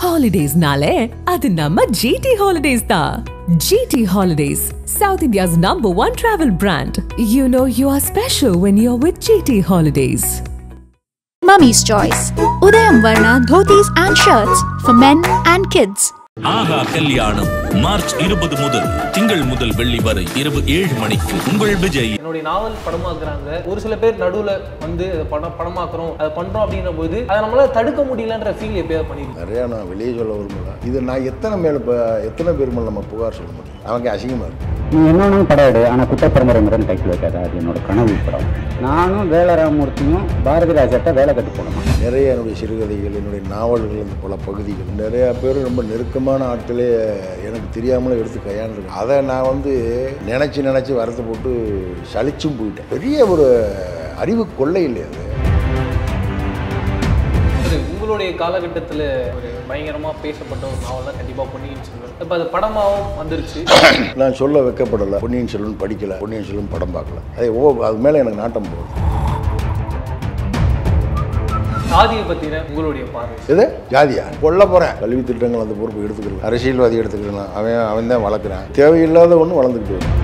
Holidays nale, adu namma GT Holidays da. GT Holidays, South India's #1 travel brand. You know you are special when you're with GT Holidays. Mummy's Choice. Udayam Varna dhotis and shirts for men and kids. ஆஹா கல்யாணம் March 20 முதல் திங்கள் முதல் வெள்ளி வரை இரவு 7 மணிக்கு உங்கள் விஜய். என்னுடைய நாவல் படமாக்குறாங்க. ஒரு சில பேர் நடுவில் வந்து படமாக்குறோம் அதை பண்றோம் அப்படின்ற போது அதை நம்மளால தடுக்க முடியலன்ற ஃபீல் எப்பயாவது பண்ணிருக்கேன். நிறையா நான் வெளியே சொல்ல விரும்பல. இது நான் எத்தனை பேர் மேலே நம்ம புகார் சொல்ல முடியும்? அவங்க அசிங்கமாக இருக்கும். நீ என்னன்னு படம் எடு, ஆனால் குற்ற பரம்பரை முறைன்னு டைட்டில் வைக்காத. அது என்னோட கனவு படம். நானும் வேல ராமமூர்த்தியும் பாரதி ராஜாட்ட வேலை கட்டு போடணும். நிறைய என்னுடைய சிறுகதைகள், என்னுடைய நாவல்கள், இந்த பல பகுதிகள் நிறையா பேர் ரொம்ப நெருக்கமான ஆட்களே எனக்கு தெரியாமலே எடுத்து கையாண்டுருக்கேன். அதை நான் வந்து நினச்சி வரத்தை போட்டு சலிச்சும் போயிட்டேன். பெரிய ஒரு அறிவு கொள்ளை இல்லை அது. உங்களுடைய காலகட்டத்தில் ஒரு பயங்கரமாக பேசப்பட்ட ஒரு நாவல் கண்டிப்பாக பொன்னியின் செல்வன். இப்போ அது படமாகவும் வந்துருச்சு. நான் சொல்ல வைக்கப்படலை. பொன்னியின் செல்வன் படிக்கலை, பொன்னியின் செல்வன் படம் பார்க்கல. அது மேலே எனக்கு நாட்டம் போகுது. ஜாதியை பற்றின உங்களுடைய பார்வை எது? ஜாதியா கொல்ல போகிறேன். கல்வி திட்டங்கள் அந்த பொறுப்பு எடுத்துக்கலாம். அரசியல்வாதி எடுத்துக்கலாம். அவன் தான் வளர்க்குறான். தேவையில்லாத ஒன்று வளர்ந்துக்கிட்டு வரும்.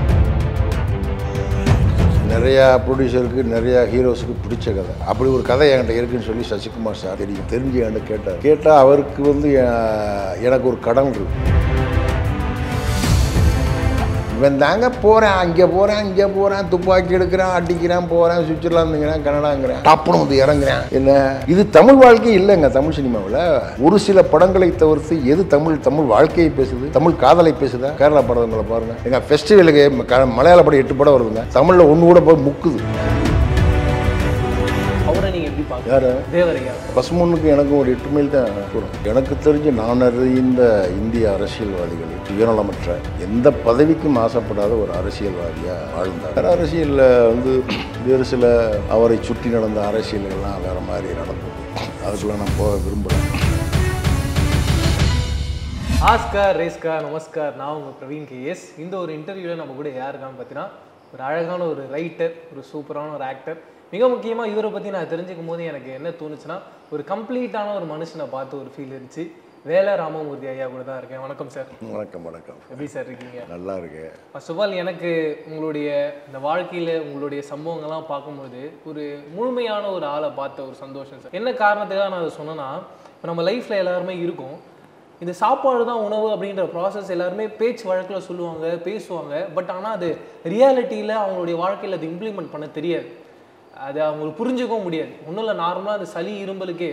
நிறையா ப்ரொடியூசருக்கு, நிறையா ஹீரோஸுக்கு பிடிச்ச கதை. அப்படி ஒரு கதை என்கிட்ட இருக்குன்னு சொல்லி சசிகுமார் சார் தெரிஞ்சு என்கிட்ட கேட்டால் அவருக்கு வந்து எனக்கு ஒரு கடன் இருக்கு. இவன் தாங்க போகிறேன், அங்கே போகிறேன், இங்கே போகிறேன், துப்பாக்கி எடுக்கிறான், அடிக்கிறான், போகிறேன், சுவிட்சர்லாந்துங்கிறேன், கனடாங்கிறேன், டப்புன்னு வந்து இறங்குறேன். என்ன இது தமிழ் வாழ்க்கை இல்லைங்க. தமிழ் சினிமாவில் ஒரு சில படங்களை தவிர்த்து எது தமிழ் வாழ்க்கையை பேசுது, தமிழ் காதலை பேசுதா? கேரளா படங்களை பாருங்கள். எங்கள் ஃபெஸ்டிவலுக்கு மலையாள படம் 8 படம் வருதுங்க. தமிழில் ஒன்று கூட போய் முக்குது. யாரு? பசுமொன்னுக்கு எனக்கும் ஒரு 8 மைல் தான் தூரம். எனக்கு தெரிஞ்சு நான் அறிந்த இந்திய அரசியல்வாதிகள் சுயநலமற்ற எந்த பதவிக்கும் ஆசைப்படாத ஒரு அரசியல்வாதியாக வாழ்ந்தார். அரசியலில் வந்து வேறு சில அவரை சுற்றி நடந்த அரசியல்கள்லாம் வேறு மாதிரி நடந்தது. அதுக்குள்ள நான் போக விரும்பலை. ஆஸ்கார் ரேஸ்கார் நமஸ்கார். நான் உங்கள் பிரவீன் கேஎஸ். இந்த ஒரு இன்டர்வியூவில் நம்ம கூட யாருக்கான்னு பார்த்தீங்கன்னா ஒரு அழகான ஒரு ரைட்டர், ஒரு சூப்பரான ஒரு ஆக்டர். மிக முக்கியமாக இவரை பற்றி நான் தெரிஞ்சுக்கும் போது எனக்கு என்ன தோணுச்சுன்னா ஒரு கம்ப்ளீட்டான ஒரு மனுஷனை பார்த்து ஒரு ஃபீல் இருந்துச்சு. வேல ராமமூர்த்தி ஐயா கூட தான் இருக்கேன். வணக்கம் சார். வணக்கம். எப்படி சார் இருக்கீங்க? நல்லா இருக்கேன். ஃபர்ஸ்ட் ஆஃப் ஆல் எனக்கு உங்களுடைய இந்த வாழ்க்கையில் உங்களுடைய சம்பவங்கள்லாம் பார்க்கும்போது ஒரு முழுமையான ஒரு ஆளை பார்த்த ஒரு சந்தோஷம் சார். என்ன காரணத்துக்காக நான் அதை சொன்னேன்னா, இப்போ நம்ம லைஃப்பில் எல்லாருமே இருக்கும், இந்த சாப்பாடு தான் உணவு அப்படின்ற ப்ராசஸ் எல்லாருமே பேச்சு வழக்கில் சொல்லுவாங்க, பேசுவாங்க. பட் ஆனால் அது ரியாலிட்டியில் அவங்களுடைய வாழ்க்கையில் அது இம்ப்ளிமெண்ட் பண்ண தெரியாது. அது அவங்களுக்கு புரிஞ்சுக்கவும் முடியாது. ஒன்றும் இல்லை, நார்மலாக அது சளி இரும்பலுக்கே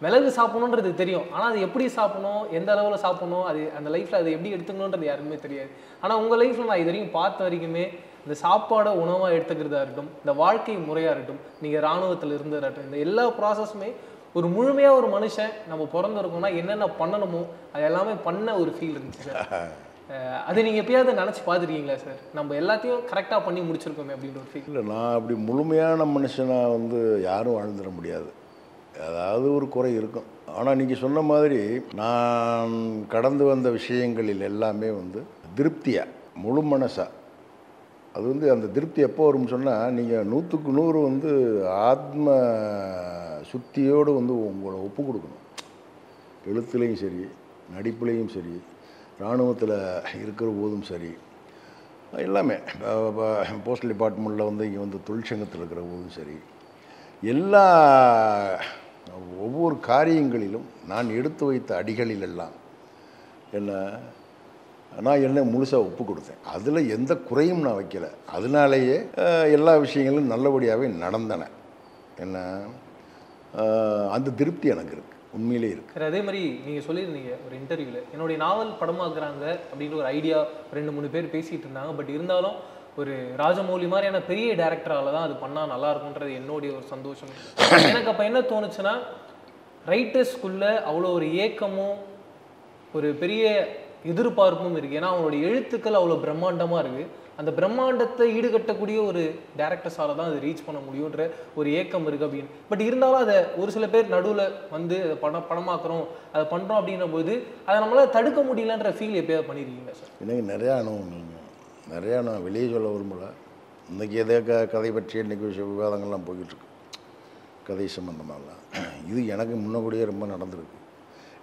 மிளகு சாப்பிடணுன்றது தெரியும். ஆனால் அது எப்படி சாப்பிடணும், எந்த அளவில் சாப்பிடணும், அது அந்த லைஃப்பில் அது எப்படி எடுத்துக்கணுன்றது யாருக்குமே தெரியாது. ஆனால் உங்கள் லைஃப்பில் நான் இது வரைக்கும் பார்த்த வரைக்குமே இந்த சாப்பாடை உணவாக எடுத்துக்கிறதா இருக்கட்டும், இந்த வாழ்க்கை முறையாக இருக்கட்டும், நீங்கள் இராணுவத்தில் இருந்ததாகட்டும், இந்த எல்லா ப்ராசஸுமே ஒரு முழுமையாக ஒரு மனுஷன் நம்ம பிறந்திருக்கோம்னா என்னென்ன பண்ணணுமோ அது எல்லாமே பண்ண ஒரு ஃபீல் இருந்துச்சு சார். அது நீங்கள் எப்பயாவது நினச்சி பார்த்துருக்கீங்களா சார்? நம்ம எல்லாத்தையும் கரெக்டாக பண்ணி முடிச்சிருக்கோமே அப்படின்ற ஒரு ஃபீல். இல்லை, நான் அப்படி முழுமையான மனுஷனாக வந்து யாரும் வாழ்ந்துட முடியாது. அதாவது ஒரு குறை இருக்கும். ஆனால் நீங்கள் சொன்ன மாதிரி நான் கடந்து வந்த விஷயங்களில் எல்லாமே வந்து திருப்தியாக, முழு மனசாக. அது வந்து அந்த திருப்தி எப்போ வரும்னு சொன்னால், நீங்கள் 100க்கு 100 வந்து ஆத்ம சுத்தியோடு வந்து உங்களை ஒப்பு கொடுக்கணும். எழுத்துலேயும் சரி, நடிப்புலேயும் சரி, இராணுவத்தில் இருக்கிற போதும் சரி, எல்லாமே போஸ்டல் டிபார்ட்மெண்ட்டில் வந்து இங்கே வந்து தொழிற்சங்கத்தில் இருக்கிற போதும் சரி, எல்லா ஒவ்வொரு காரியங்களிலும் நான் எடுத்து வைத்த அடிகளிலெல்லாம் நான் என்ன முழுசாக ஒப்பு கொடுத்தேன். அதில் எந்த குறையும் நான் வைக்கலை. அதனாலேயே எல்லா விஷயங்களும் நல்லபடியாகவே நடந்தன. என்ன அந்த திருப்தி எனக்கு இருக்குது, உண்மையிலே இருக்குது. அதே மாதிரி நீங்கள் சொல்லியிருந்தீங்க ஒரு இன்டர்வியூவில், என்னுடைய நாவல் படமாக்குறாங்க அப்படின்ற ஒரு ஐடியா 2-3 பேர் பேசிகிட்டு இருந்தாங்க. பட் இருந்தாலும் ஒரு ராஜமௌலி மாதிரியான பெரிய டேரக்டரால் தான் அது பண்ணால் நல்லாயிருக்குன்றது என்னுடைய ஒரு சந்தோஷம். எனக்கு அப்போ என்ன தோணுச்சுன்னா, ரைட்டர்ஸ்குள்ளே அவ்வளோ ஒரு ஏக்கமும் ஒரு பெரிய எதிர்பார்ப்பும் இருக்குது. ஏன்னா அவங்களுடைய எழுத்துக்கள் அவ்வளோ பிரம்மாண்டமாக இருக்குது. அந்த பிரம்மாண்டத்தை ஈடுகட்டக்கூடிய ஒரு டேரக்டர்ஸால் தான் அதை ரீச் பண்ண முடியுன்ற ஒரு ஏக்கம் இருக்குது அப்படின்னு. பட் இருந்தாலும் அதை ஒரு சில பேர் நடுவில் வந்து அதை படமாக்குறோம், அதை பண்ணுறோம் அப்படின்ற போது அதை நம்மளால் தடுக்க முடியலன்ற ஃபீல் எப்பயாவது பண்ணியிருக்கீங்களா சார்? எனக்கு நிறையா அனுபவம், நிறையா நான் வெளியே சொல்ல விரும்பலை. இன்றைக்கி எதே கதை பற்றி இன்றைக்கி விவாதங்கள்லாம் போய்கிட்டுருக்கு, கதை சம்மந்தமாகலாம். இது எனக்கு முன்னக்கூடியே ரொம்ப நடந்திருக்கு.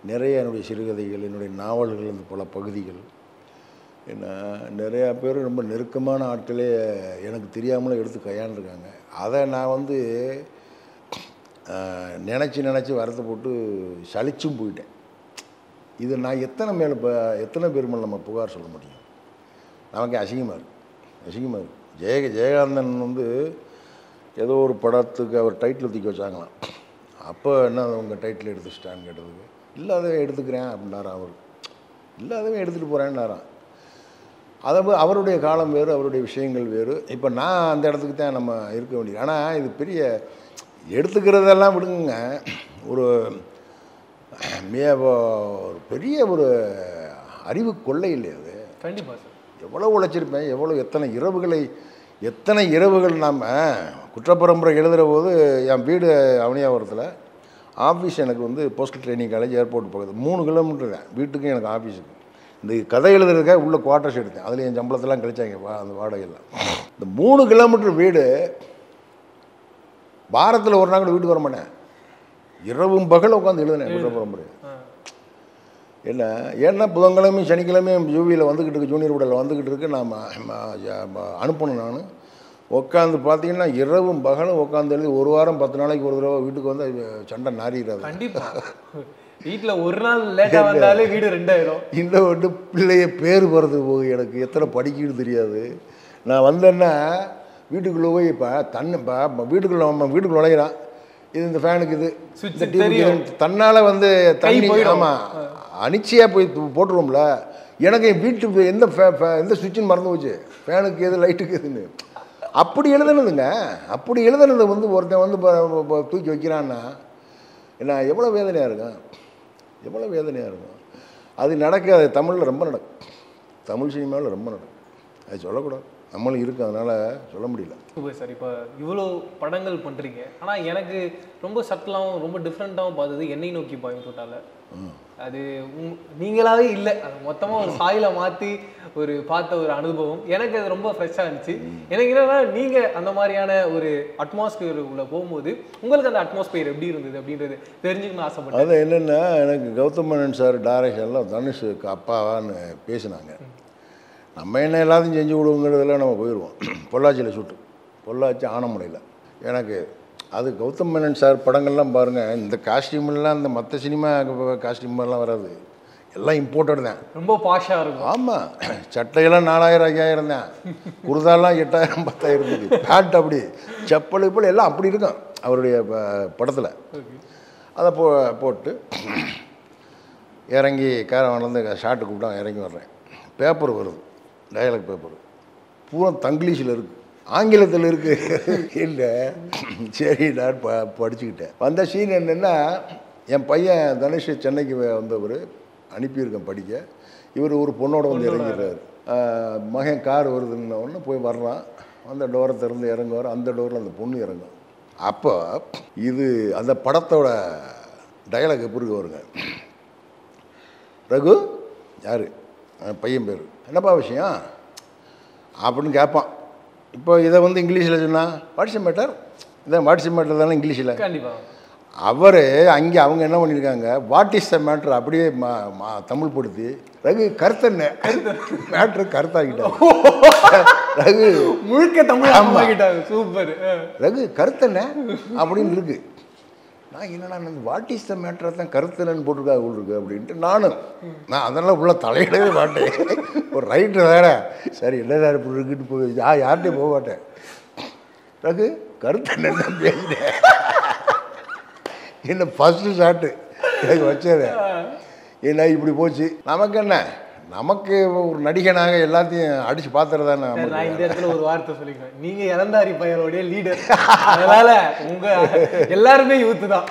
நிறைய என்னுடைய சிறுகதைகள், என்னுடைய நாவல்கள், அந்த பல பகுதிகள், என்ன நிறையா பேர் ரொம்ப நெருக்கமான ஆட்களே எனக்கு தெரியாமலே எடுத்து கையாண்டுருக்காங்க. அதை நான் வந்து நினச்சி வரத்தை போட்டு சலிச்சும் போயிட்டேன். இது நான் எத்தனை பேர் மேலே நம்ம புகார் சொல்ல முடியும்? நமக்கு அசிங்கமாக இருக்குது. ஜெயகாந்தன் வந்து ஏதோ ஒரு படத்துக்கு அவர் டைட்டில் தூக்கி வச்சாங்களாம். அப்போ என்ன உங்கள் டைட்டில் எடுத்துச்சிட்டான்னு கேட்டதுக்கு, இல்லாதவே எடுத்துக்கிறேன் அப்படின்னாராம். அவர் இல்லாதவே எடுத்துகிட்டு போகிறேன்னாராம். அவருடைய காலம் வேறு, அவருடைய விஷயங்கள் வேறு. இப்போ நான் அந்த இடத்துக்கு தான் நம்ம இருக்க வேண்டியது. ஆனால் இது பெரிய எடுத்துக்கிறதெல்லாம் விடுங்க, ஒரு பெரிய ஒரு அறிவு கொள்ளை இல்லையா அது? கண்டிப்பாக சார். எவ்வளோ உழைச்சிருப்பேன், எத்தனை இரவுகள் நாம் குற்றப்பரம்பரை எழுதுகிற போது என் வீடு அவனியாபுரத்தில், ஆஃபீஸ் எனக்கு வந்து போஸ்டல் ட்ரைனிங் காலேஜ் ஏர்போர்ட் பக்கத்தில் 3 கிலோமீட்டர் தான் வீட்டுக்கும் எனக்கு ஆஃபீஸுக்கு. இந்த கதை எழுதுறதுக்காக உள்ள குவார்ட்டர்ஸ் எடுத்தேன். அதில் என் சம்பளத்தெல்லாம் கழிச்சாங்க அந்த வாடகையெல்லாம். இந்த 3 கிலோமீட்டர் வீடு, வாரத்தில் ஒரு நாள் கூட வீட்டுக்கு வர மாட்டேன். இரவும் பகல் உட்காந்து எழுதுனேன் குற்றப்பரம்பரை. ஏன்னா புதன்கிழமையும் சனிக்கிழமையும் யூவியில் வந்துக்கிட்டு இருக்கு, ஜூனியர் உடலில் வந்துக்கிட்டு இருக்கு. நாம் அனுப்பணும். நான் உட்காந்து பார்த்தீங்கன்னா இரவும் பகலும் உட்காந்து எழுதி 1 வாரம் 10 நாளைக்கு ஒரு தடவை வீட்டுக்கு வந்து சண்டை நாரிடாது. கண்டிப்பாக வீட்டில் ஒரு நாள் லேட்டாக வந்தாலே வீடு 2000. இந்த வந்து பிள்ளைய பேர் போகிறது போது எனக்கு எத்தனை படிக்கிட்டு தெரியாது. நான் வந்தேன்னா வீட்டுக்குள்ளே போய் இப்போ வீட்டுக்குள்ளே நுழையிறான். இது இந்த ஃபேனுக்கு இது தன்னால் வந்து தண்ணி, ஆமாம் அனிச்சையாக போய் போட்டுருவோம்ல. எனக்கு என் வீட்டு எந்த சுவிட்சுன்னு மறந்து போச்சு, ஃபேனுக்கு எது லைட்டுக்கு எதுன்னு. அப்படி எழுதுனது வந்து ஒருத்தன் வந்து தூக்கி வைக்கிறான்னா என்ன எவ்வளோ வேதனையாக இருக்கும். அது நடக்காது. தமிழில் ரொம்ப நடக்கும், தமிழ் சினிமாவில் ரொம்ப நடக்கும். அது சொல்லக்கூடாது, நம்மளும் இருக்குது, அதனால் சொல்ல முடியல. சார் இப்போ இவ்வளோ படங்கள் பண்ணுறீங்க, ஆனால் எனக்கு ரொம்ப சட்டலாகவும் ரொம்ப டிஃப்ரெண்ட்டாகவும் பார்த்தது என்னை நோக்கி பாயும் தோட்டால. அது நீங்களாவே இல்லை, அது மொத்தமாக ஒரு சாயில மாற்றி பார்த்த ஒரு அனுபவம் எனக்கு அது ரொம்ப ஃப்ரெஷ்ஷாக இருந்துச்சு. எனக்கு என்னன்னா, நீங்கள் அந்த மாதிரியான ஒரு அட்மாஸ்பியர் உள்ள போகும்போது உங்களுக்கு அந்த அட்மாஸ்பியர் எப்படி இருந்தது அப்படின்றது தெரிஞ்சுக்கணும்னு ஆசைப்பட்டேன். அது என்னென்னா, எனக்கு கௌதம் மேனன் சார் டைரக்ஷன்லாம் தனுஷுக்கு அப்பாவான்னு பேசினாங்க. நம்ம என்ன எல்லாத்தையும் செஞ்சு விடுவோங்கிறதுல நம்ம போயிடுவோம். பொள்ளாச்சியில் ஷூட்டு, பொள்ளாச்சி ஆனமலையில். எனக்கு அது கௌதம் மேனன் சார் படங்கள்லாம் பாருங்கள், இந்த காஸ்டியூம்லாம் இந்த மற்ற சினிமா காஸ்டியூமெல்லாம் வராது, எல்லாம் இம்போர்ட்டட் தான். ரொம்ப பாஷாக இருக்கும். ஆமாம், சட்டையெல்லாம் 4000 5000 தான், குர்தாலாம் 8000 10,000 இருந்தது. பேண்ட் அப்படி, செப்பல் இப்போ எல்லாம் அப்படி இருக்கும் அவருடைய படத்தில். அதை போட்டு இறங்கி வந்து ஷார்ட்டு கூப்பிட்டா இறங்கி வர்றேன். பேப்பர் வருது, டயலாக் பேப்பர் பூரா தங்கிலீஷில் இருக்குது, ஆங்கிலத்தில் இருக்குது. இல்லை சரி, நான் படிச்சுக்கிட்டேன். வந்த சீன் என்னென்னா, என் பையன் தனுஷ் சென்னைக்கு வந்தவர், அனுப்பியிருக்கேன் படிக்க. இவர் ஒரு பொண்ணோட வந்து இறங்கிடுறாரு. மகன் கார் வருதுன்னு ஒன்று போய் வர்றான். அந்த டோரை திறந்து இறங்குவார், அந்த டோரில் அந்த பொண்ணு இறங்கும். அப்போ இது அந்த படத்தோட டயலாக் எப்படி இருக்கு வருங்க. ரகு யார் பையன் பேர், என்னப்பா விஷயம் அப்படின்னு கேட்பான். இப்போ இதை வந்து இங்கிலீஷில் சொன்னால் வாட்ஸ்அப் மேட்டர், இதான் வாட்ஸ்அப் மேட்டர் தானே இங்கிலீஷில். கண்டிப்பாக அவர் அங்கே அவங்க என்ன பண்ணியிருக்காங்க, வாட் இஸ் த மேட்ரு அப்படியே தமிழ் படுத்தி ரகு கருத்தண்ண மேட்ரு கருத்தாக்கிட்டாங்க. ரகு முழுக்க தமிழ் சூப்பர். ரகு கருத்தண்ண அப்படின்னு இருக்கு. நான் என்னடா வாட் இஸ் த மேட்டரை தான் கருத்தனன்னு போட்டிருக்காங்க இருக்கு அப்படின்ட்டு நான் அதெல்லாம் உள்ள தலையிடவே மாட்டேன். ஒரு ரைட்டர் வேற, சரி என்ன சார் இப்படி இருக்குன்னு போய் யார்கிட்டையும் போக மாட்டேன். ரகு கருத்தண்ணன் தான் பேசினேன். என்ன ஃபஸ்ட்டு ஷாட்டு எனக்கு வச்சது என்ன இப்படி போச்சு. நமக்கு என்ன, நமக்கு ஒரு நடிகனாக எல்லாத்தையும் அடிச்சு பார்த்துறதா. நான் இந்த இடத்துல ஒரு வார்த்தை சொல்லிக்கிறேன், நீங்க இளந்தாரி பையனுடைய லீடர், அதனால உங்க எல்லாருமே யூத்து தான்.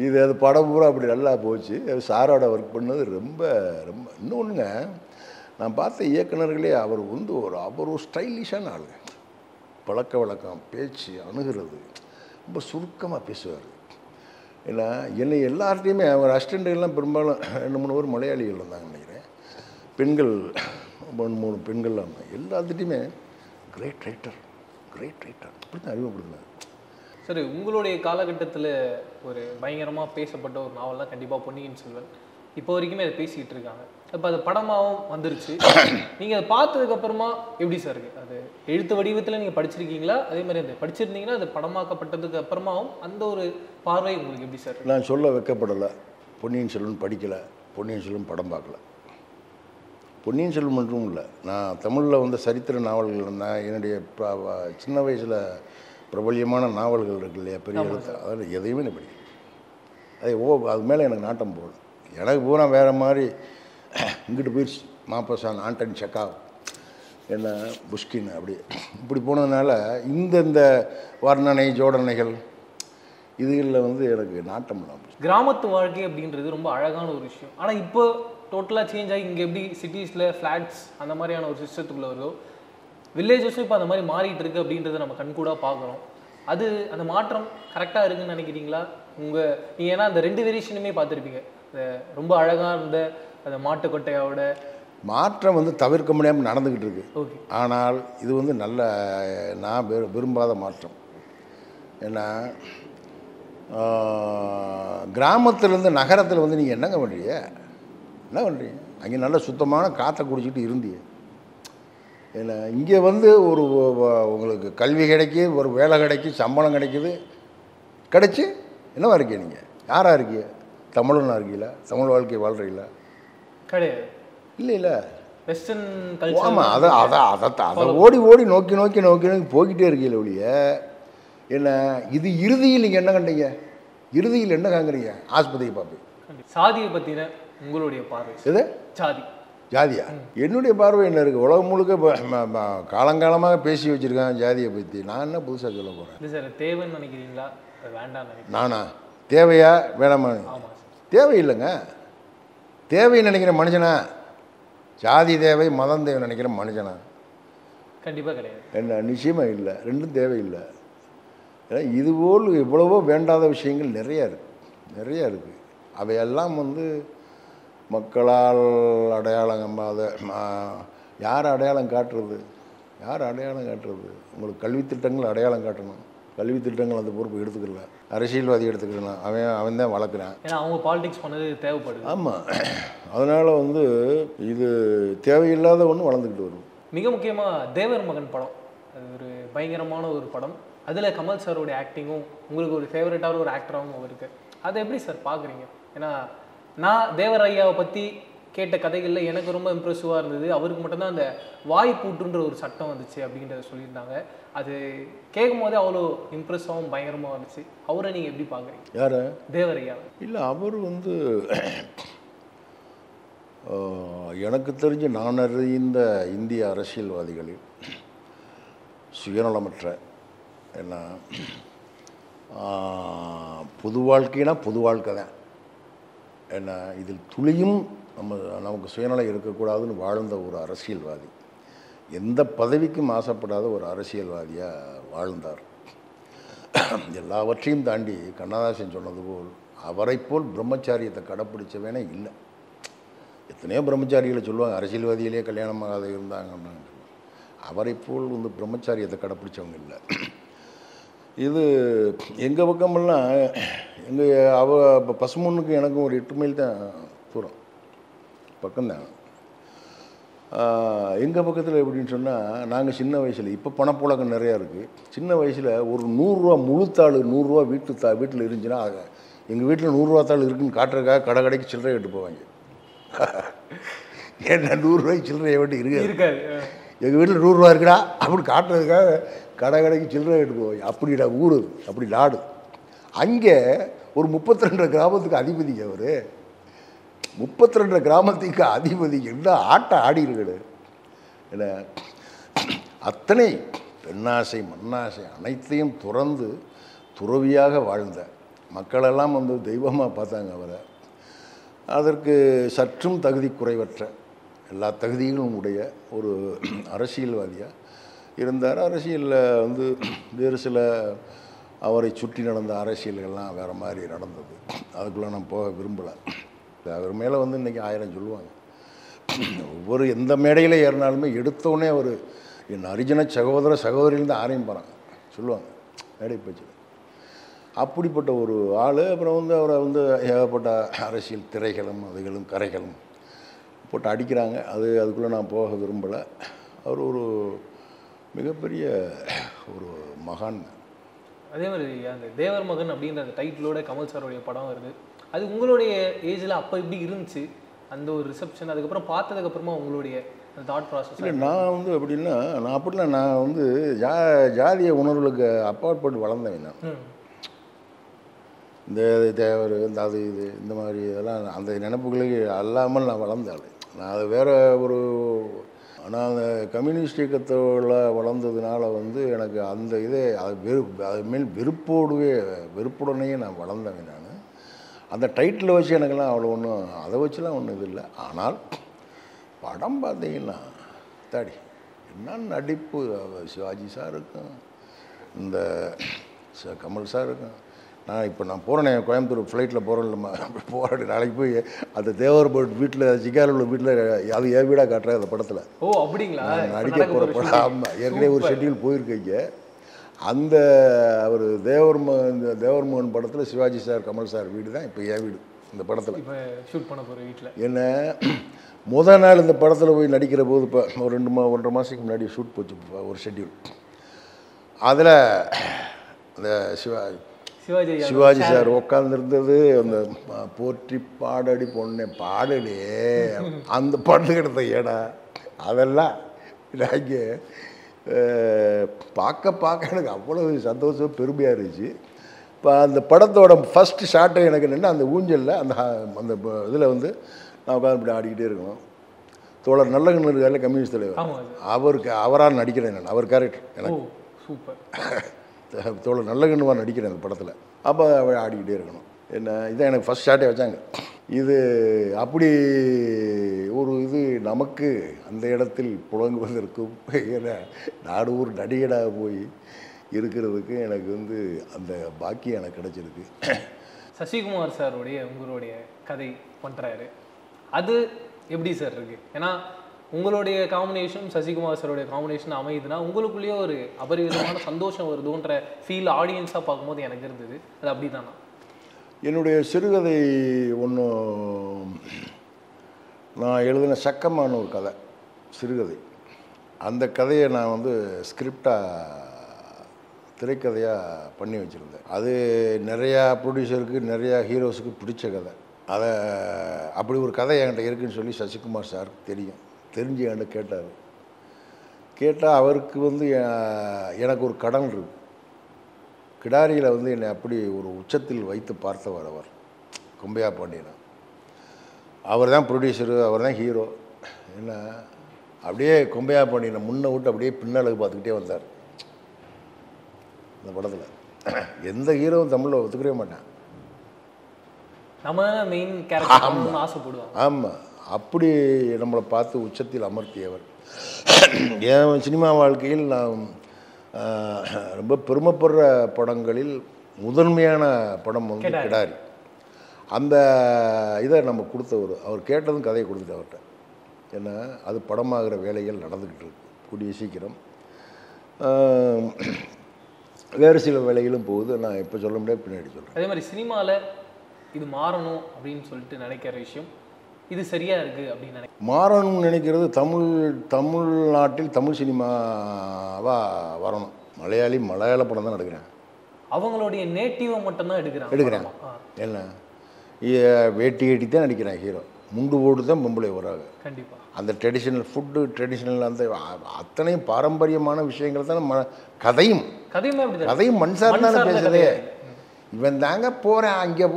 இது அது படம் பூரா அப்படி நல்லா போச்சு. சாரோட ஒர்க் பண்ணது ரொம்ப ரொம்ப. இன்னொன்றுங்க, நான் பார்த்த இயக்குநர்களே அவர் வந்து அவர் ஒரு ஸ்டைலிஷான ஆளுங்க. பழக்க வழக்கம், பேச்சு, அணுகிறது ரொம்ப சுருக்கமாக பேசுவார். ஏன்னா என்னை எல்லார்ட்டையுமே அவர் அசிஸ்டண்ட்டுகள்லாம் பெரும்பாலும் 2-3 பேர் மலையாளிகள் இருந்தாங்க நினைக்கிறேன். பெண்கள் 2-3 பெண்கள்லாம் எல்லாத்துட்டையுமே கிரேட் ரைட்டர் இப்படி தான் அறிமுகப்படுத்தினார். சரி, உங்களுடைய காலகட்டத்தில் ஒரு பயங்கரமாக பேசப்பட்ட ஒரு நாவல்னால் கண்டிப்பாக பொன்னியின் செல்வன். இப்போ வரைக்குமே அதை பேசிக்கிட்டு இருக்காங்க. இப்போ அது படமாகவும் வந்துருச்சு. நீங்கள் அதை பார்த்ததுக்கப்புறமா எப்படி சார் இருக்குது? அது எழுத்து வடிவத்தில் நீங்கள் படிச்சிருக்கீங்களா? அதே மாதிரி அதை படிச்சிருந்தீங்கன்னா அது படமாக்கப்பட்டதுக்கு அப்புறமாவும் அந்த ஒரு பார்வை உங்களுக்கு எப்படி சார்? நான் சொல்ல வைக்கப்படலை. பொன்னியின் செல்வன் படிக்கலை, பொன்னியின் செல்வன் படம் பார்க்கல. பொன்னியின் செல்வன் மட்டும் இல்லை, நான் தமிழில் வந்து சரித்திர நாவல்கள், நான் என்னுடைய சின்ன வயசில் பிரபல்யமான நாவல்கள் இருக்கு இல்லையா, பெரிய எழுத்து, அதில் எதையுமே நான் படிக்கல. அது மேலே எனக்கு நாட்டம் போகல. எனக்கு பூரா வேறு மாதிரி இங்கிட்டு போயிடுச்சு. மாப்பசான், ஆண்டன் செக்காவ், என்ன புஷ்கின், அப்படி இப்படி போனதுனால இந்த வர்ணனை ஜோடனைகள் இதுகளில் வந்து எனக்கு நாட்டம் இல்லாமல். கிராமத்து வாழ்க்கை அப்படின்றது ரொம்ப அழகான ஒரு விஷயம். ஆனால் இப்போ டோட்டலாக சேஞ்ச் ஆகி இங்கே எப்படி சிட்டிஸில் ஃப்ளாட்ஸ் அந்த மாதிரியான ஒரு சிஸ்டத்துக்குள்ளே வருதோ, வில்லேஜஸும் இப்போ அந்த மாதிரி மாறிட்டு இருக்குது அப்படின்றத நம்ம கண்கூடாக பார்க்குறோம். அது அந்த மாற்றம் கரெக்டாக இருக்குதுன்னு நினைக்கிறீங்களா? நீங்கள் ஏன்னா அந்த 2 வேரியேஷனுமே பார்த்துருப்பீங்க. ரொம்ப அழகாக இருந்த அந்த மாட்டுக்கொட்டையோட மாற்றம் வந்து தவிர்க்க முடியாமல் நடந்துக்கிட்டு இருக்கு. ஓகே, ஆனால் இது வந்து நல்ல நான் விரும்பாத மாற்றம். ஏன்னா கிராமத்திலேருந்து நகரத்தில் வந்து நீங்கள் என்னங்க பண்ணுறீங்க? என்ன பண்ணுறீங்க? அங்கே நல்ல சுத்தமான காற்றை குடிச்சிட்டு இருந்தீங்க. ஏன்னா இங்கே வந்து உங்களுக்கு கல்வி கிடைக்கி, ஒரு வேலை கிடைக்கி, சம்பளம் கிடைச்சி என்னவா இருக்கீங்க? நீங்கள் யாராக இருக்கீங்க? தமிழனாக இருக்கீங்களா? தமிழ் வாழ்க்கை வாழ்கிறீங்களா? கிடையாது. இல்லை வெஸ்டர்ன் கல்ச்சர். ஆமாம், அதை ஓடி நோக்கி போய்கிட்டே இருக்கீங்களே ஒழிய. என்ன இது இறுதியில் நீங்கள் என்ன கண்டீங்க? இறுதியில் என்ன காங்குறீங்க? ஆஸ்பத்திரியை பார்ப்பீங்க. சாதியை பற்றின உங்களுடைய பார்வை எது? ஜாதியா? என்னுடைய பார்வை என்ன இருக்குது? உலகம் முழுக்க காலங்காலமாக பேசி வச்சுருக்காங்க ஜாதியை பற்றி. நான் என்ன புதுசாக சொல்ல போகிறேன்? இல்லை சார், தேவைன்னு நினைக்கிறீங்களா? வேண்டாம் நானா? தேவையா வேணாமா? தேவையில்லைங்க. தேவைன்னு நினைக்கிற மனுஷனா? ஜாதி தேவை, மதம் தேவை நினைக்கிற மனுஷனா? கண்டிப்பாக கிடையாது. என்ன? நிச்சயமாக இல்லை. ரெண்டும் தேவையில்லை. ஏன்னா இதுபோல் எவ்வளவோ வேண்டாத விஷயங்கள் நிறையா இருக்குது. அவையெல்லாம் வந்து மக்களால் அடையாளம், அதை யார் அடையாளம் காட்டுறது? உங்களுக்கு கல்வித்திட்டங்கள் அடையாளம் காட்டணும். கல்வித்திட்டங்கள் அந்த பொறுப்பு எடுத்துக்கல, அரசியல்வாதி எடுத்துக்கலாம். அவன் தான் வளர்க்குறான். ஏன்னா அவங்க பாலிடிக்ஸ் பண்ணது தேவைப்படுது. ஆமாம், அதனால் வந்து இது தேவையில்லாத ஒன்று வளர்ந்துக்கிட்டு வரும். மிக முக்கியமாக தேவர் மகன் படம், அது ஒரு பயங்கரமான ஒரு படம். அதில் கமல் சாரோடைய ஆக்டிங்கும் உங்களுக்கு ஒரு ஃபேவரட்டான ஒரு ஆக்டராகவும் இருக்குது. அதை எப்படி சார் பார்க்குறீங்க? ஏன்னா நான் தேவர் ஐயாவை பற்றி கேட்ட கதைகளில் எனக்கு ரொம்ப இம்ப்ரெசிவாக இருந்தது. அவருக்கு மட்டும்தான் அந்த வாய் பூட்டுன்ற ஒரு சட்டம் வந்துச்சு அப்படின்றத சொல்லியிருந்தாங்க. அது கேட்கும் போதே அவ்வளோ இம்ப்ரெஸ்ஸாகவும் பயங்கரமாக இருந்துச்சு. அவரை நீங்கள் எப்படி பார்க்குறீங்க? யார்? தேவர் ஐயா. இல்லை, அவர் வந்து எனக்கு தெரிஞ்சு நான் அறிந்த இந்திய அரசியல்வாதிகளில் சுயநலமற்ற, என்ன பொது வாழ்க்கைனா பொது வாழ்க்கை தான், என்ன இதில் துளியும் நமக்கு சுயநலம் இருக்கக்கூடாதுன்னு வாழ்ந்த ஒரு அரசியல்வாதி, எந்த பதவிக்கும் ஆசைப்படாத ஒரு அரசியல்வாதியாக வாழ்ந்தார். எல்லாவற்றையும் தாண்டி கண்ணதாசன் சொன்னது போல் அவரை போல் பிரம்மச்சாரியத்தை கடைப்பிடிச்சவேனே இல்லை. எத்தனையோ பிரம்மச்சாரிகளை சொல்லுவாங்க, அரசியல்வாதியிலே கல்யாணமாக இருந்தாங்க. அவரை போல் வந்து பிரம்மச்சாரியத்தை கடைப்பிடிச்சவங்க இல்லை. இது எங்கள் பக்கமெல்லாம் இப்போ பசுமொன்னுக்கு எனக்கும் ஒரு 8 மைல் தான் தூரம், பக்கம்தான். எங்கள் பக்கத்தில் எப்படின்னு சொன்னால், நாங்கள் சின்ன வயசில், இப்போ பணப்புழக்கம் நிறையா இருக்குது, சின்ன வயசில் ஒரு 100 ரூபா முழுத்தாள் 100 ரூபா வீட்டில் இருந்துச்சுன்னா, எங்கள் வீட்டில் 100 ரூபா தாள் இருக்குதுன்னு காட்டுறதுக்காக கடைக்கு சில்லறை கட்டு போவாங்க. ஏன்னா 100 ரூபாய்க்கு சில்லறையை விட்டு இருக்காது. எங்கள் வீட்டில் 100 ரூபா இருக்குடா அப்படின்னு காட்டுறதுக்காக கடைக்கு சில்லறை கட்டு போவாங்க. அப்படிடா ஊர், அப்படி நாடு. அங்கே ஒரு 32 கிராமத்துக்கு அதிபதிங்க அவர். 32 கிராமத்துக்கு அதிபதி என்ன ஆட்டம் ஆடி இருக்குது. என்ன அத்தனை பெண்ணாசை மண்ணாசை அனைத்தையும் துறந்து துறவியாக வாழ்ந்த மக்களெல்லாம் வந்து தெய்வமாக பார்த்தாங்க அவரை. அதற்கு சற்றும் தகுதி குறைவற்ற, எல்லா தகுதிகளும் உடைய ஒரு அரசியல்வாதியாக இருந்தார். அரசியலில் வந்து வேறு சில அவரை சுற்றி நடந்த அரசியல்கள்லாம் வேறு மாதிரி நடந்தது. அதுக்குள்ளே நான் போக விரும்பலை. அவர் மேலே வந்து இன்றைக்கி 1000 சொல்லுவாங்க. ஒவ்வொரு எந்த மேடையில் ஏறினாலுமே எடுத்தோடனே அவர் என் அரிஜன சகோதரிலேருந்து ஆரம்பிப்பாங்க சொல்லுவாங்க மேடை பேச்சு. அப்படிப்பட்ட ஒரு ஆள். அப்புறம் வந்து அவரை வந்து ஏகப்பட்ட அரசியல் திரைகளும் அதுகளும் கரைகளும் போட்டு அடிக்கிறாங்க. அதுக்குள்ளே நான் போக விரும்பலை. அவர் ஒரு மிகப்பெரிய ஒரு மகான். அதே மாதிரி அந்த தேவர் மகன் அப்படின்ற அந்த டைட்டிலோட கமல் சாரோடைய படம் வருது. அது உங்களுடைய ஏஜில் அப்போ எப்படி இருந்துச்சு அந்த ஒரு ரிசப்ஷன்? அதுக்கப்புறம் பார்த்ததுக்கப்புறமா உங்களுடைய அந்த தாட் ப்ராசஸ்? இல்லை, நான் வந்து எப்படின்னா, நான் வந்து ஜாதிய உணர்வுகளுக்கு அப்பாற்பட்டு வளர்ந்தேன். நான் இந்த தேவர், இந்த அது இது இந்த மாதிரி இதெல்லாம் அந்த நினைப்புகளுக்கு அல்லாமல் நான் வளர்ந்தாள். நான் அது வேறு ஒரு, ஆனால் அந்த கம்யூனிஸ்ட் இயக்கத்தோட வளர்ந்ததுனால வந்து எனக்கு அந்த இதே அது மேல் வெறுப்புடனேயே நான் வளர்ந்தேன். நான் அந்த டைட்டில் வச்சு எனக்கெல்லாம் அவ்வளோ ஒன்றும் அதை வச்சுலாம் ஒன்றும் இது இல்லை. ஆனால் படம் பார்த்தீங்கன்னா தாடி என்ன நடிப்பு! சிவாஜி சார் இருக்கும், இந்த கமல் சார் இருக்கும். நான் போகிறேனே கோயம்புத்தூர் ஃப்ளைட்டில் போகிறேன்லம்மா, போராடி நாளைக்கு போய் அந்த தேவர் வீட்டில் சிக்காரில் உள்ள வீட்டில் அது என் வீடாக காட்டுறேன் அந்த படத்தில். ஓ அப்படிங்களா? நான் நடிக்க போகிற படம். ஆமாம், ஏற்கனவே ஒரு ஷெட்யூல் போயிருக்கீங்க. அந்த அவர் தேவர்மோகன் படத்தில் சிவாஜி சார் கமல் சார் வீடு தான் இப்போ என் வீடு இந்த படத்தில். இப்போ ஷூட் பண்ண போகிற வீட்டில் என்ன முதல் நாள் இந்த படத்தில் போய் நடிக்கிற போது இப்போ ஒரு 1.5 மாதத்துக்கு முன்னாடி ஷூட் போச்சு ஒரு ஷெட்யூல். அதில் அந்த சிவாஜி சார் உட்காந்துருந்தது அந்த போற்றி பாடடி பொண்ணே பாடலே அந்த பாட்டு எடுத்த ஏடா அதெல்லாம் எனக்கு பார்க்க எனக்கு அவ்வளோ சந்தோஷம் பெருமையாக இருந்துச்சு. இப்போ அந்த படத்தோட ஃபஸ்ட்டு ஷார்ட்டை எனக்கு என்னென்னா அந்த ஊஞ்சலில் அந்த அந்த இதில் வந்து நான் உட்காந்து இப்படி ஆடிக்கிட்டே இருக்கணும். தோழர் நல்லகண்ணு இருக்கார்ல கம்யூனிஸ்ட் தலைவர், அவரால் நடிக்கிறேன் நான். அவர் கேரக்டர் எனக்கு சூப்பர். தோழர் நல்லகண்ணுவாக நடிக்கிறேன் அந்த படத்தில். அப்போ அவள் ஆடிக்கிட்டே இருக்கணும். என்ன இதான் எனக்கு ஃபஸ்ட் ஷார்ட்டே வச்சாங்க. இது அப்படி ஒரு இது நமக்கு அந்த இடத்தில் புழங்குவதற்கும் ஏன்னா நாடு ஒரு நடிகடாக போய் இருக்கிறதுக்கு எனக்கு வந்து அந்த பாக்கியம் எனக்கு கிடச்சிருக்கு. சசிகுமார் சாருடைய உங்களுடைய கதை பண்ணுறாரு, அது எப்படி சார் இருக்குது? ஏன்னா உங்களுடைய காம்பினேஷன் சசிகுமார் சாருடைய காம்பினேஷன் அமையுதுன்னா உங்களுக்குள்ளேயே ஒரு அபரிவிதமான சந்தோஷம் வருதுன்ற ஃபீல் ஆடியன்ஸாக பார்க்கும்போது எனக்கு இருந்தது. அது அப்படி தானா? என்னுடைய சிறுகதை ஒன்றும் நான் எழுதின சக்கமான ஒரு கதை சிறுகதை. அந்த கதையை நான் வந்து ஸ்கிரிப்டாக திரைக்கதையாக பண்ணி வச்சுருந்தேன். அது நிறையா ப்ரொடியூசருக்கு நிறையா ஹீரோஸுக்கு பிடிச்ச கதை. அதை அப்படி ஒரு கதை என்கிட்ட இருக்குதுன்னு சொல்லி சசிகுமார் சாருக்கு தெரிஞ்சு என்கிட்ட கேட்டால் அவருக்கு வந்து எனக்கு ஒரு கடன் இருக்குது. கிடாரியில் வந்து என்னை அப்படி ஒரு உச்சத்தில் வைத்து பார்த்தவர் அவர் கொம்பையா பாண்டியன். அவர் தான் ப்ரொடியூசரு, அவர் தான் ஹீரோ. என்ன அப்படியே கொம்பையா பாண்டியனை முன்ன விட்டு அப்படியே பின்னலுக்கு பார்த்துக்கிட்டே வந்தார் இந்த படத்தில். எந்த ஹீரோவும் தமிழில் ஒத்துக்கவே மாட்டான். நம்ம மெயின் கேரக்டர் ஆசைப்படுவோம். ஆமாம், அப்படி நம்மளை பார்த்து உச்சத்தில் அமர்த்தியவர். என் சினிமா வாழ்க்கையில் நான் ரொம்ப பெருமைப்படுற படங்களில் முதன்மையான படம் வந்து கிடாரி. அந்த இதை நம்ம கொடுத்தவர், அவர் கேட்டதும் கதையை கொடுத்துட்டு அவர்கிட்ட. ஏன்னா அது படமாகிற வேலைகள் நடந்துக்கிட்டு இருக்கு கூடிய சீக்கிரம். வேறு சில வேலைகளும் போகுது, நான் இப்போ சொல்ல முடியாது, பின்னாடி சொல்கிறேன். அதே மாதிரி சினிமாவில் இது மாறணும் அப்படின்னு சொல்லிட்டு நினைக்கிற விஷயம் இது சரியாக இருக்குது அப்படின்னு மாறணும்னு நினைக்கிறது தமிழ்நாட்டில் தமிழ் சினிமாவாக வரணும். மலையாள படம் தான் எடுக்கிறேன். அவங்களுடைய நேட்டிவை மட்டும்தான் எடுக்கிறேன். என்ன வேட்டி ஏட்டி தான் நடிக்கிறேன் ஹீரோ. முண்டு போட்டு தான் பொம்பளை வராங்க. கண்டிப்பாக அந்த ட்ரெடிஷ்னல் ஃபுட்டு, ட்ரெடிஷ்னல் அந்த அத்தனையும் பாரம்பரியமான விஷயங்கள் தான். கதையும் மண்சார் தானே பேசுதே. இவன் தாங்க போகிறேன், அங்கே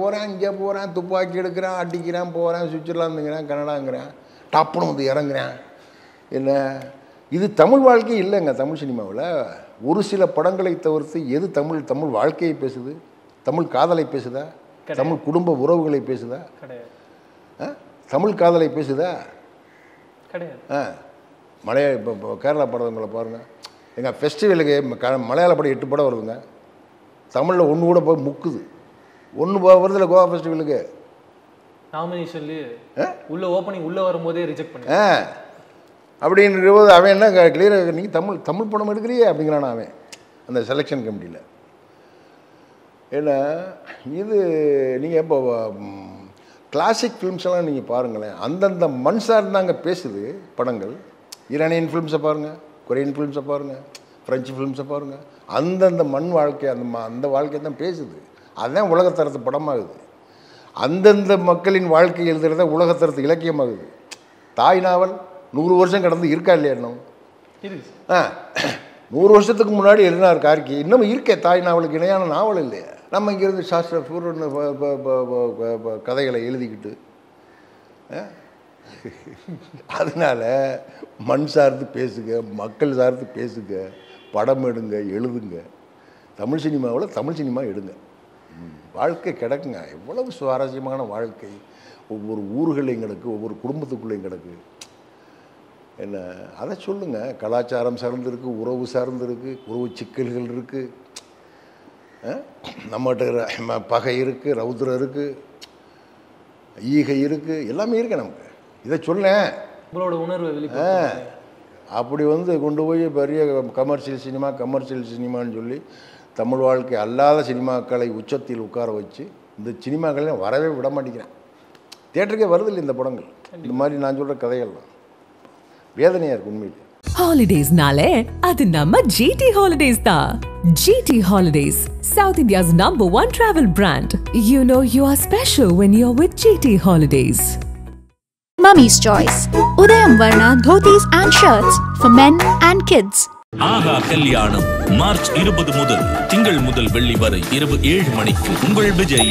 போகிறேன், துப்பாக்கி எடுக்கிறான், அடிக்கிறான், போகிறேன், சுவிட்சர்லாந்துங்கிறான், கனடாங்கிறான், டப்புன்னு வந்து இறங்குறேன். என்ன இது தமிழ் வாழ்க்கை இல்லைங்க. தமிழ் சினிமாவில் ஒரு சில படங்களை தவிர்த்து எது தமிழ் வாழ்க்கையை பேசுது? தமிழ் காதலை பேசுதா? தமிழ் குடும்ப உறவுகளை பேசுதா? தமிழ் காதலை பேசுதா? இப்போ கேரளா படங்களை பாருங்கள். எங்கள் ஃபெஸ்டிவலுக்கு மலையாள படம் 8 படம் வருதுங்க. தமிழில் ஒன்று கூட போய் முக்குது. ஒன்று வருதில்ல கோவா ஃபெஸ்டிவலுக்கு நாமினேஷன்லேயே உள்ள ஓப்பனிங் உள்ளே வரும்போதே ரிஜெக்ட் பண்ணி அப்படின்ற போது அவன் என்ன கிளியராக, நீங்கள் தமிழ் படம் எடுக்கிறியே அப்படிங்கிறான் அவன் அந்த செலெக்ஷன் கமிட்டியில். ஏன்னா இது நீங்கள் இப்போ கிளாசிக் ஃபிலிம்ஸ்லாம் நீங்கள் பாருங்களேன், அந்தந்த மண் சார்ந்தாங்க பேசுது படங்கள். ஈரானியன் ஃபிலிம்ஸை பாருங்கள், கொரியன் ஃபிலிம்ஸை பாருங்கள், ஃப்ரெஞ்சு ஃபிலிம்ஸை பாருங்கள். அந்தந்த மண் வாழ்க்கை அந்த வாழ்க்கை தான் பேசுது. அதுதான் உலகத்தரத்து படமாகுது. அந்தந்த மக்களின் வாழ்க்கை எழுதுறத உலகத்தரத்து இலக்கியமாகுது. தாய் நாவல் 100 வருஷம் கடந்து இருக்கா இல்லையா? இன்னும் 100 வருஷத்துக்கு முன்னாடி எழுதினார் கார்கி. இன்னும் இருக்கே தாய் நாவலுக்கு இணையான நாவல் இல்லையா? நம்ம இங்கேருந்து சாஸ்திர பூர்வ கதைகளை எழுதிக்கிட்டு அதனால் மண் சார்ந்து பேசுங்க, மக்கள் சார்ந்து பேசுங்க, படம் எடுங்க, எழுதுங்க. தமிழ் சினிமாவில் தமிழ் சினிமா எடுங்க. வாழ்க்கை கிடக்குங்க. எவ்வளவு சுவாரஸ்யமான வாழ்க்கை. ஒவ்வொரு ஊர்களையும் கிடக்கு, ஒவ்வொரு குடும்பத்துக்குள்ளேயும் கிடக்கு. என்ன அதை சொல்லுங்கள். கலாச்சாரம் சார்ந்திருக்கு, உறவு சார்ந்திருக்கு, உறவு சிக்கல்கள் இருக்குது, நம்மகிட்ட பகை இருக்குது, ரௌத்ரம் இருக்குது, ஈகை இருக்குது, எல்லாமே இருக்குது நமக்கு. இதை சொல்லேன் உங்களோட உணர்வு அப்படி கொண்டு போய் பெரிய கமர்ஷியல் சினிமான்னு சொல்லி தமிழ் வாழ்க்கை அல்லாத சினிமாக்களை உச்சத்தில் உட்கார வச்சு இந்த சினிமாக்களையும் வரவே விட மாட்டேங்கிறேன். தியேட்டருக்கே வருதில்லை இந்த படங்கள். இந்த மாதிரி நான் சொல்கிற கதைகள்லாம் வேதனையாக இருக்குது உண்மையிலே. Holidays-nale, adu namma GT Holidays da. GT Holidays, South India's #1 travel brand. You know you are special when you're with GT Holidays. Mummy's Choice. Udayam Varna dhotis and shirts for men and kids. ஆஹா கல்யாணம் March 20 முதல் திங்கள் முதல் வெள்ளி வரை இரவு 7 மணிக்கு உங்கள் விஜய்.